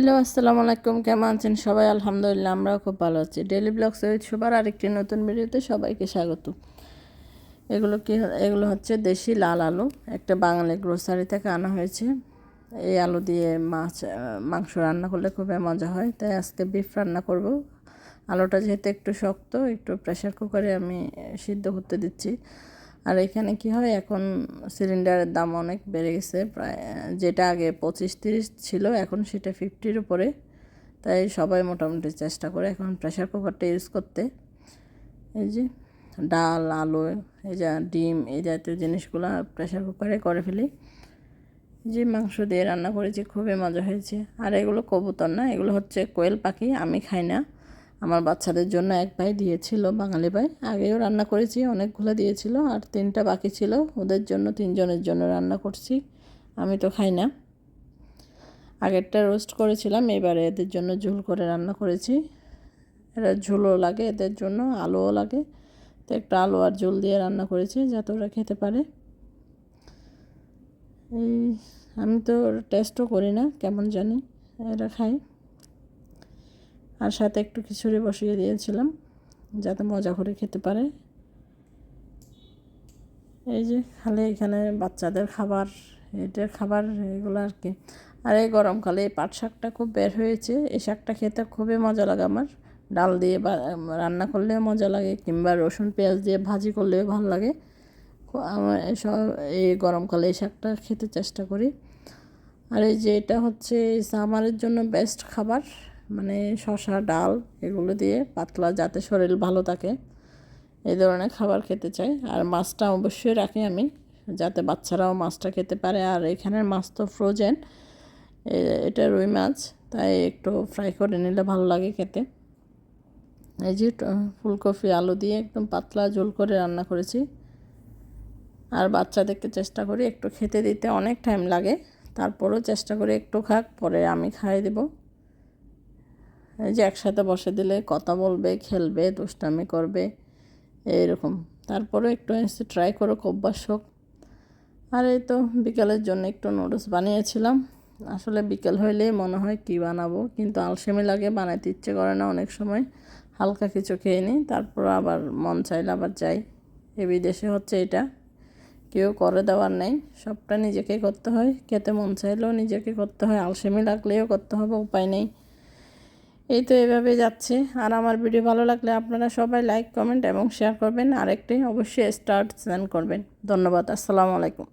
Hello, আসসালামু আলাইকুম। কেমন আছেন সবাই? আলহামদুলিল্লাহ, আমরাও খুব ভালো আছি। ডেইলি ব্লগস উইথ সবার আরেকটি নতুন ভিডিওতে সবাইকে স্বাগত। এগুলো হচ্ছে দেশি লাল আলু, একটা বাঙালি গ্রোসারি থেকে আনা হয়েছে। এই আলু দিয়ে মাংস রান্না করলে খুবই মজা হয়, তাই আজকে বিফ রান্না করব। আলুটা যেহেতু একটু শক্ত, একটু প্রেশার কুকারে আমি সিদ্ধ করতে দিচ্ছি। আর এখানে কি হয়, এখন সিলিন্ডারের দাম অনেক বেড়ে গেছে, প্রায় যেটা আগে 25-30 ছিল এখন সেটা 50-র উপরে। তাই সবাই মোটামুটি চেষ্টা করে এখন প্রেশার কুকারটা ইউজ করতে। এই যে ডাল, আলু, এই যা ডিম, এই জাতীয় জিনিসগুলো প্রেশার কুকারে করে ফেলি। যে মাংস দিয়ে রান্না করেছি, খুবই মজা হয়েছে। আর এগুলো কবুতর না, এগুলো হচ্ছে কোয়েল পাখি। আমি খাই না, আমার বাচ্চাদের জন্য এক ভাই দিয়েছিল, বাঙালি ভাই। আগেও রান্না করেছি, অনেকগুলো দিয়েছিল, আর 3টা বাকি ছিল, ওদের জন্য 3জনের জন্য রান্না করছি। আমি তো খাই না। আগেরটা রোস্ট করেছিলাম, এবারে এদের জন্য ঝোল করে রান্না করেছি। এরা ঝোলও লাগে এদের জন্য, আলুও লাগে, তো একটা আলু আর ঝোল দিয়ে রান্না করেছি যাতে ওরা খেতে পারে। এই আমি তো টেস্টও করি না, কেমন জানি, এরা খাই। আর সাথে একটু খিচুড়ি বসিয়ে দিয়েছিলাম যাতে মজা করে খেতে পারে। এই যে খালি এখানে বাচ্চাদের খাবার, এটার খাবার এগুলো আর কি। আর এই গরমকালে এই পাট শাকটা খুব বের হয়েছে, এই শাকটা খেতে খুবই মজা লাগে আমার। ডাল দিয়ে বা রান্না করলেও মজা লাগে, কিংবা রসুন পেঁয়াজ দিয়ে ভাজি করলেও ভালো লাগে। আমার এই গরমকালে এই শাকটা খেতে চেষ্টা করি। আর এই যে এটা হচ্ছে সামারের জন্য বেস্ট খাবার, মানে শসা, ডাল এগুলো দিয়ে পাতলা, যাতে শরীর ভালো থাকে, এই ধরনের খাবার খেতে চাই। আর মাছটা অবশ্যই রাখি আমি, যাতে বাচ্চারাও মাছটা খেতে পারে। আর এখানের মাছ তো ফ্রোজেন, এটা রুই মাছ, তাই একটু ফ্রাই করে নিলে ভালো লাগে খেতে। এই যে ফুলকপি আলু দিয়ে একদম পাতলা ঝোল করে রান্না করেছি। আর বাচ্চাদেরকে চেষ্টা করি একটু খেতে দিতে, অনেক টাইম লাগে, তারপরেও চেষ্টা করি একটু খাক, পরে আমি খাইয়ে দেব। এই যে একসাথে বসে দিলে কথা বলবে, খেলবে, দুষ্টামি করবে, এইরকম। তারপরেও একটু এসে ট্রাই করো, অভ্যাস হোক। আর এই তো বিকেলের জন্য একটু নুডলস বানিয়েছিলাম। আসলে বিকেল হইলেই মনে হয় কী বানাবো, কিন্তু আলসেমি লাগে, বানাইতে ইচ্ছে করে না অনেক সময়। হালকা কিছু খেয়ে নিই, তারপর আবার মন চাইলে আবার যাই। এ বিদেশে হচ্ছে এটা, কেউ করে দেওয়ার নেই, সবটা নিজেকেই করতে হয়। খেতে মন চাইলেও নিজেকে করতে হয়, আলসেমি লাগলেও করতে হবে, উপায় নেই। এই তো এভাবে যাচ্ছে। আর আমার ভিডিও ভালো লাগলে আপনারা সবাই লাইক, কমেন্ট এবং শেয়ার করবেন। আরেকটি অবশ্যই স্টার সেন্ড করবেন। ধন্যবাদ। আসসালামু আলাইকুম।